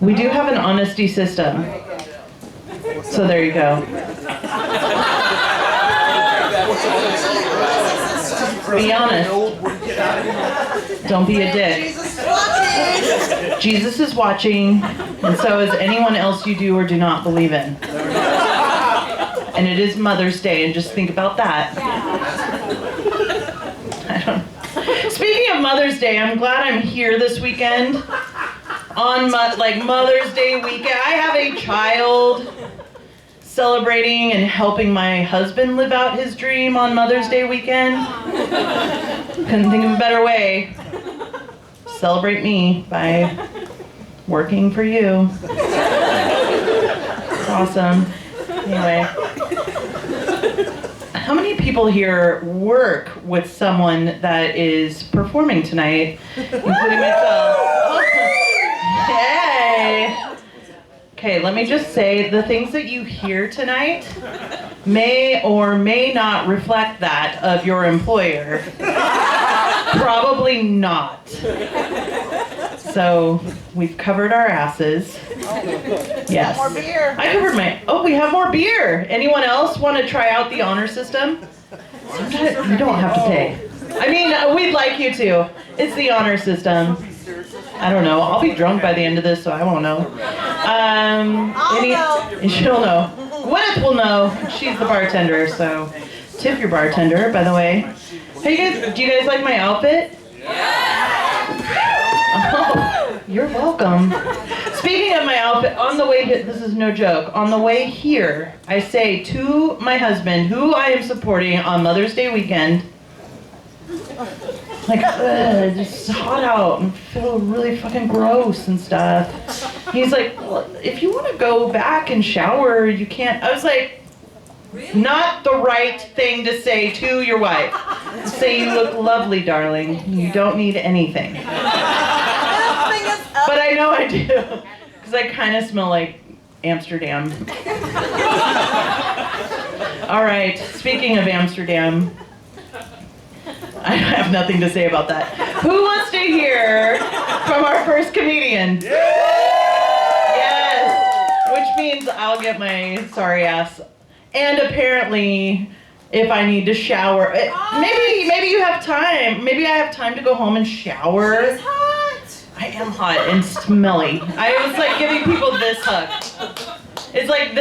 We do have an honesty system. So there you go. Be honest. Don't be a dick. Jesus is watching, and so is anyone else you do or do not believe in. And it is Mother's Day, and just think about that. I don't know. Speaking of Mother's Day, I'm glad I'm here this weekend. On Mother's Day weekend, I have a child celebrating and helping my husband live out his dream on Mother's Day weekend. Couldn't think of a better way. Celebrate me by working for you. It's awesome. Anyway. How many people here work with someone that is performing tonight, including myself? Yay! Okay, let me just say, the things that you hear tonight may or may not reflect that of your employer. Probably not. So, we've covered our asses. Yes. More beer. I covered my... Oh, we have more beer. Anyone else want to try out the honor system? Sometimes you don't have to pay. I mean, we'd like you to. It's the honor system. I don't know. I'll be drunk by the end of this, so I won't know. She'll know. Gwyneth will know. She's the bartender, so tip your bartender, by the way. Hey, do you guys like my outfit? Oh, you're welcome. Speaking of my outfit, on the way here, this is no joke, on the way here, I say to my husband, who I am supporting on Mother's Day weekend, like, it's hot out and feel really fucking gross and stuff. He's like, well, if you want to go back and shower, you can't. I was like, not the right thing to say to your wife. Say, you look lovely, darling. You don't need anything. But I know I do, because I kind of smell like Amsterdam. All right, speaking of Amsterdam, I have nothing to say about that. Who wants to hear from our first comedian? Yes, which means I'll get my sorry ass. And apparently, if I need to shower, maybe you have time. Maybe I have time to go home and shower. It's hot. I am hot and smelly. I was like giving people this hug. It's like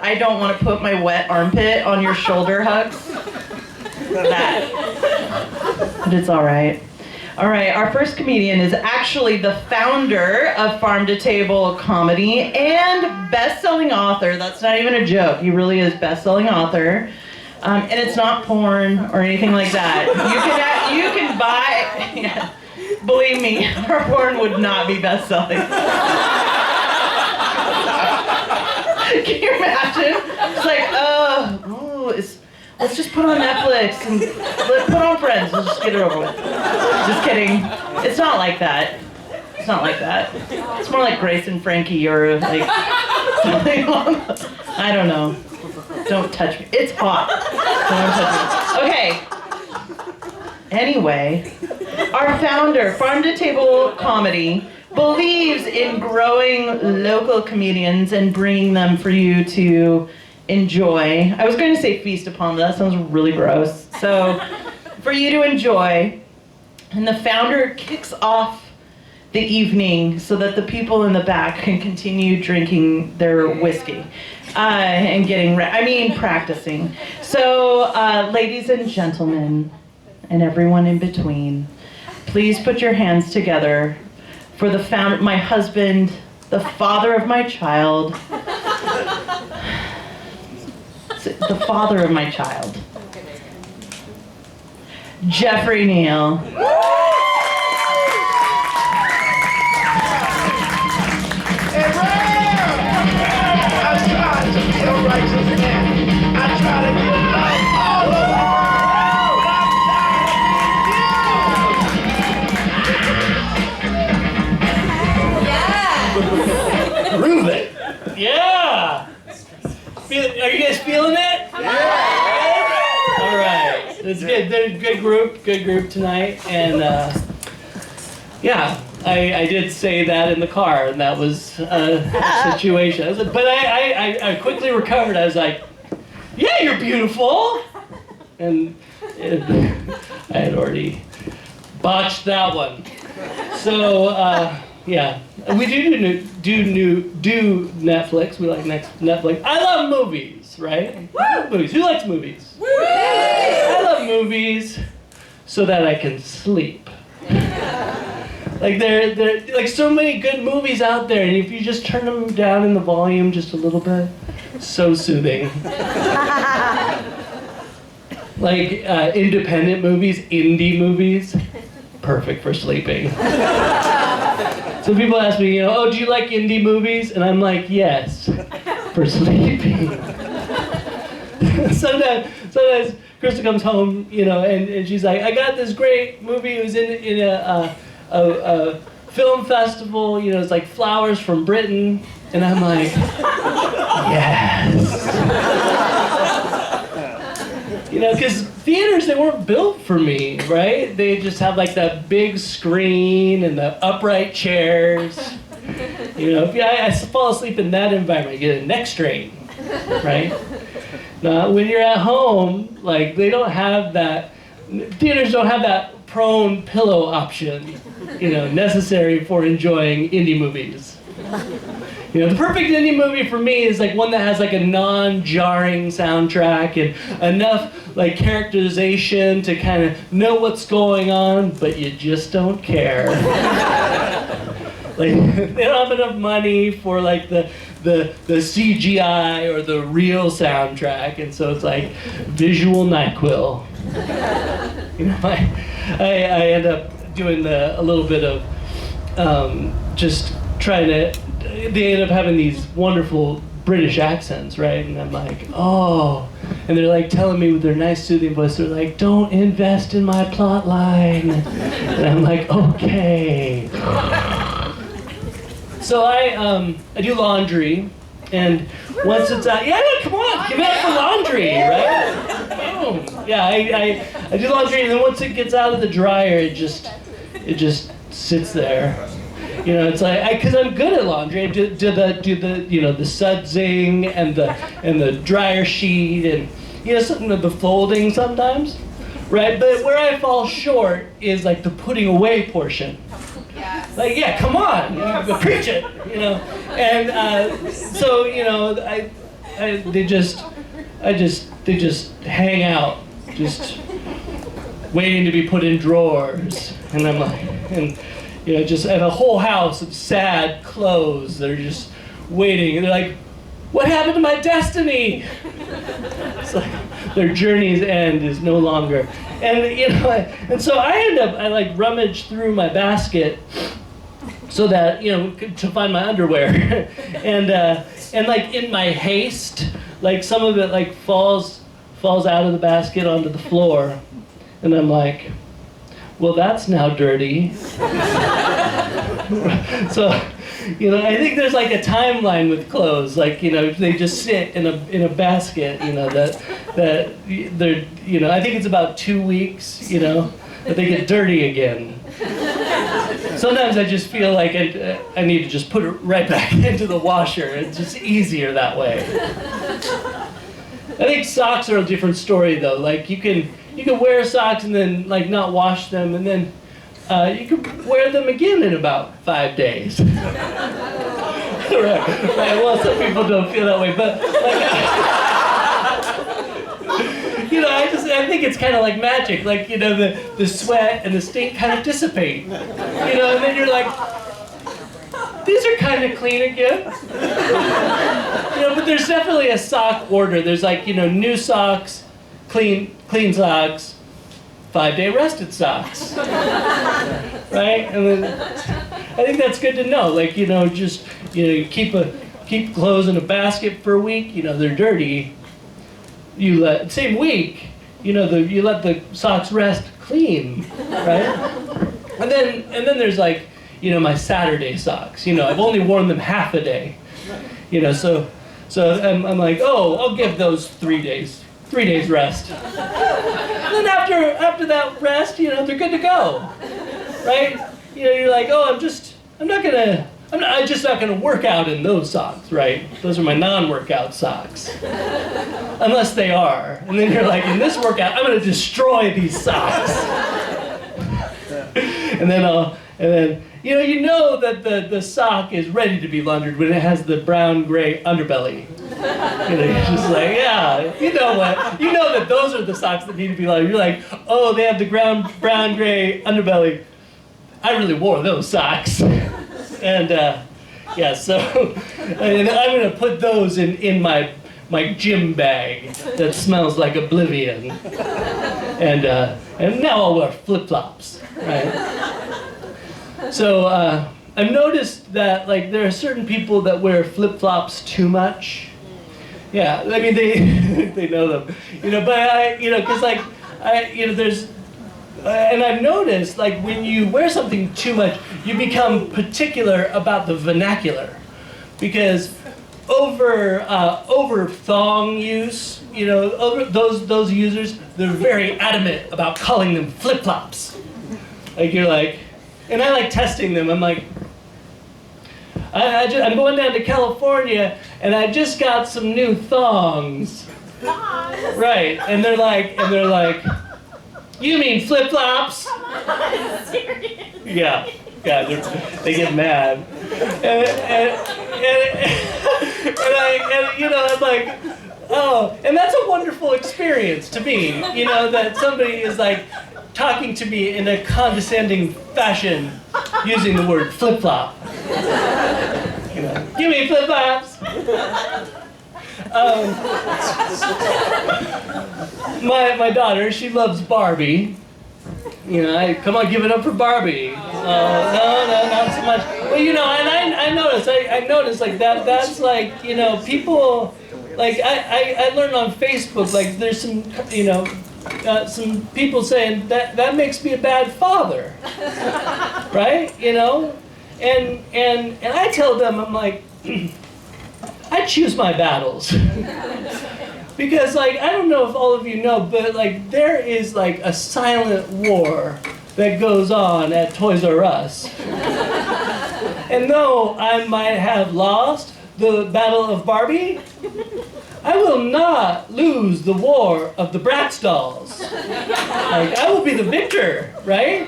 I don't want to put my wet armpit on your shoulder hugs. That. But it's all right. All right, our first comedian is actually the founder of Farm2Table comedy and best-selling author. That's not even a joke. He really is best-selling author. And it's not porn or anything like that. You can buy, yeah, believe me, our porn would not be best-selling. Can you imagine? It's like, let's just put on Netflix and put on Friends. Let's just get it over with. Just kidding. It's not like that. It's not like that. It's more like Grace and Frankie or like something along. I don't know. Don't touch me. It's hot. Don't touch me. Okay. Anyway, our founder, Farm2Table Comedy, believes in growing local comedians and bringing them for you to enjoy. I was going to say feast upon, but that sounds really gross. So, for you to enjoy. And the founder kicks off the evening so that the people in the back can continue drinking their whiskey and practicing. So, ladies and gentlemen, and everyone in between, please put your hands together for the founder, my husband, the father of my child, the father of my child, Geoffrey Neill. Prove it. Yeah. Are you guys feeling it? Yeah. All right. It's good. Good group tonight, and I did say that in the car, and that was a situation. But I quickly recovered. I was like, yeah, you're beautiful. And I had already botched that one. So, yeah. We do Netflix. We like Netflix. I love movies, right? Movies. Who likes movies? I love movies so that I can sleep. Like there like so many good movies out there, and if you just turn them down in the volume just a little bit, so soothing. Like independent movies, indie movies, perfect for sleeping. So people ask me, oh, do you like indie movies? And I'm like, yes, for sleeping. Sometimes Krista comes home, and she's like, I got this great movie. It was in a film festival, it's like Flowers from Britain. And I'm like, yes. Because theaters, they weren't built for me, right? They just have like that big screen and the upright chairs. If I fall asleep in that environment, I get a neck strain, right? Now, when you're at home, like they don't have that, theaters don't have that prone pillow option, necessary for enjoying indie movies. The perfect indie movie for me is like one that has like a non-jarring soundtrack and enough like characterization to kind of know what's going on, but you just don't care. Like they don't have enough money for like the CGI or the real soundtrack, and so it's like visual NyQuil. I end up doing a little bit of just trying to. They end up having these wonderful British accents, right? And I'm like, oh. And they're like telling me with their nice soothing voice, they're like, don't invest in my plot line. And I'm like, okay. So I do laundry, and once it's out, yeah, come on, give it up for laundry, right? Boom. Yeah, I do laundry, and then once it gets out of the dryer, it just sits there. It's like because I'm good at laundry. I do the the sudsing and the dryer sheet and something of the folding sometimes, right? But where I fall short is like the putting away portion. Yes. Like yeah, come on, preach it, And so they just hang out, just waiting to be put in drawers, and I'm like just have a whole house of sad clothes that are just waiting. And they're like, what happened to my destiny? It's like their journey's end is no longer. And and so I like rummage through my basket so that, to find my underwear. and like in my haste, like some of it like falls out of the basket onto the floor. And I'm like, well, that's now dirty. So, I think there's like a timeline with clothes. Like, they just sit in a basket. That they're. I think it's about 2 weeks. That they get dirty again. Sometimes I just feel like I need to just put it right back into the washer. It's just easier that way. I think socks are a different story though. Like you can wear socks and then like not wash them, and then you can wear them again in about 5 days. right. Well, some people don't feel that way, but like, I think it's kind of like magic. Like the sweat and the stink kind of dissipate. And then you're like, these are kind of clean again. But there's definitely a sock order. There's like new socks. Clean socks, 5-day rested socks, right? And then I think that's good to know. Like just keep clothes in a basket for a week. They're dirty. Same week. You let the socks rest clean, right? And then there's like my Saturday socks. I've only worn them half a day. So I'm like, oh, I'll give those 3 days. 3 days rest. And then after that rest, they're good to go, right? you're like, oh, I'm just not gonna work out in those socks, right? Those are my non-workout socks. Unless they are. And then you're like, in this workout, I'm gonna destroy these socks. and then you know that the sock is ready to be laundered when it has the brown-gray underbelly. You're just like, yeah, you know what? You know that those are the socks that need to be laundered. You're like, oh, they have the brown-gray underbelly. I really wore those socks. And yeah, so and I'm gonna put those in my gym bag that smells like oblivion. And now I'll wear flip-flops, right? So I've noticed that like there are certain people that wear flip-flops too much. Yeah, I mean they know them, but because like there's. And I've noticed, like, when you wear something too much, you become particular about the vernacular, because over thong use, over those users, they're very adamant about calling them flip-flops. Like you're like, and I like testing them. I'm like, I'm going down to California, and I just got some new thongs. Right, and they're like. You mean flip-flops? Serious? Yeah, they get mad. And I'm like, oh, and that's a wonderful experience to me, that somebody is like talking to me in a condescending fashion using the word flip-flop. Give me flip-flops. My daughter, she loves Barbie. Come on, give it up for Barbie. No, not so much. Well, and I noticed like that's like, people, like I learned on Facebook, like there's some people saying that makes me a bad father, right? And I tell them, I'm like, I choose my battles. Because, like, I don't know if all of you know, but, like, there is, like, a silent war that goes on at Toys R Us. And though I might have lost the Battle of Barbie, I will not lose the war of the Bratz dolls. Like, I will be the victor, right?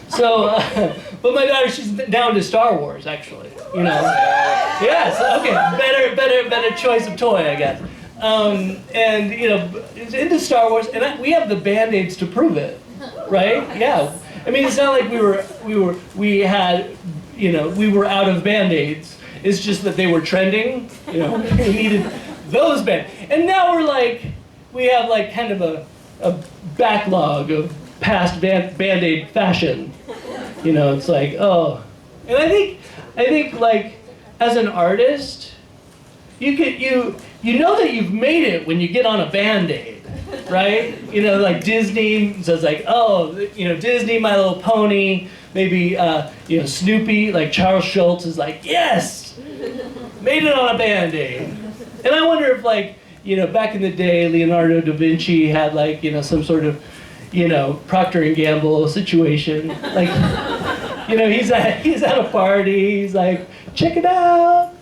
So, but my daughter, she's down to Star Wars, actually. Yes, okay, better choice of toy, I guess. And it's into Star Wars, and we have the Band-Aids to prove it, right? Yeah, I mean, it's not like we were out of Band-Aids. It's just that they were trending. We needed those and now we have like kind of a backlog of past Band-Aid fashion. It's like, oh, and I think like as an artist, you know that you've made it when you get on a Band-Aid, right? Like Disney says like, oh, Disney, My Little Pony, maybe Snoopy, like Charles Schultz is like, yes, made it on a Band-Aid. And I wonder if like, back in the day, Leonardo da Vinci had like, some sort of, Procter & Gamble situation, like. He's at a party, he's like, check it out.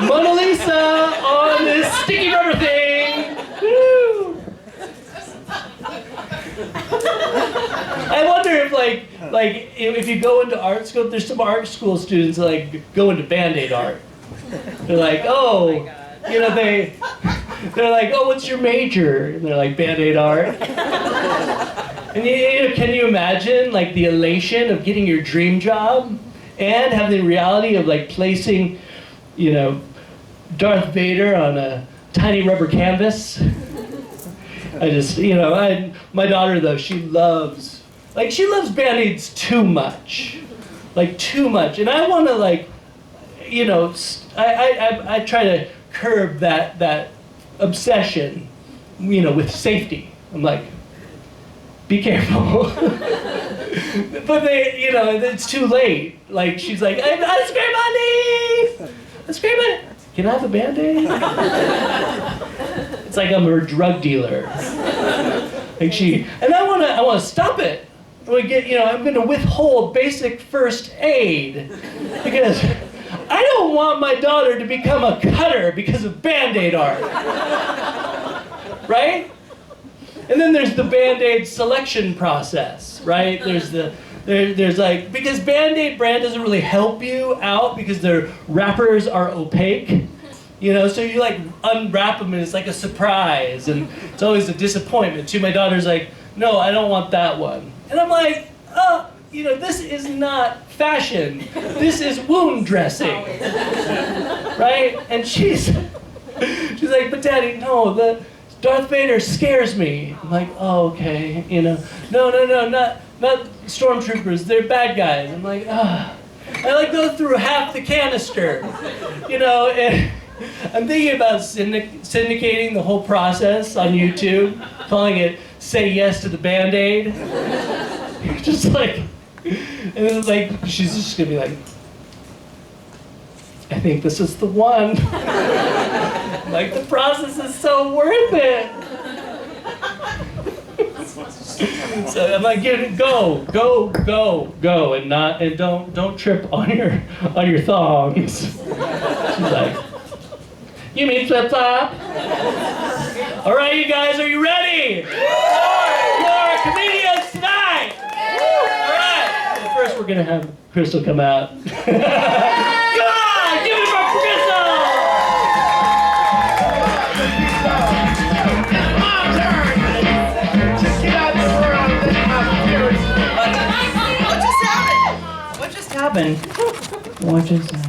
Mona Lisa on this sticky rubber thing. Woo. I wonder if if you go into art school, there's some art school students that like go into Band-Aid art. They're like, oh, they're like, oh, what's your major? And they're like, Band-Aid art. And can you imagine like the elation of getting your dream job and having the reality of like placing, Darth Vader on a tiny rubber canvas? I just, my daughter though, she loves Band-Aids too much, like too much. And I want to like, I try to curb that obsession, with safety. I'm like, be careful. But it's too late. Like, she's like, I scrape my knee! I scrape my knee! Can I have a Band-Aid? It's like I'm her drug dealer. And I wanna stop it. I'm gonna withhold basic first aid because I don't want my daughter to become a cutter because of Band-Aid art. Right? And then there's the Band-Aid selection process, right? There's like, because Band-Aid brand doesn't really help you out because their wrappers are opaque. So you like unwrap them and it's like a surprise and it's always a disappointment too. My daughter's like, no, I don't want that one. And I'm like, oh, this is not fashion. This is wound dressing, right? And she's like, but Daddy, no, the Darth Vader scares me. I'm like, oh, okay, no, not stormtroopers, they're bad guys. I'm like, I like go through half the canister, and I'm thinking about syndicating the whole process on YouTube, calling it Say Yes to the Band-Aid. Just like, and it's like, she's just gonna be like, I think this is the one. Like, the process is so worth it. So I'm like, go, and don't trip on your thongs. She's like, you mean flip flop? All right, you guys, are you ready? You're comedians tonight. All right. Well, first, we're gonna have Crystal come out. Come on, give it for Crystal. It's my turn to get out the world and let my spirits. What just happened? What just happened?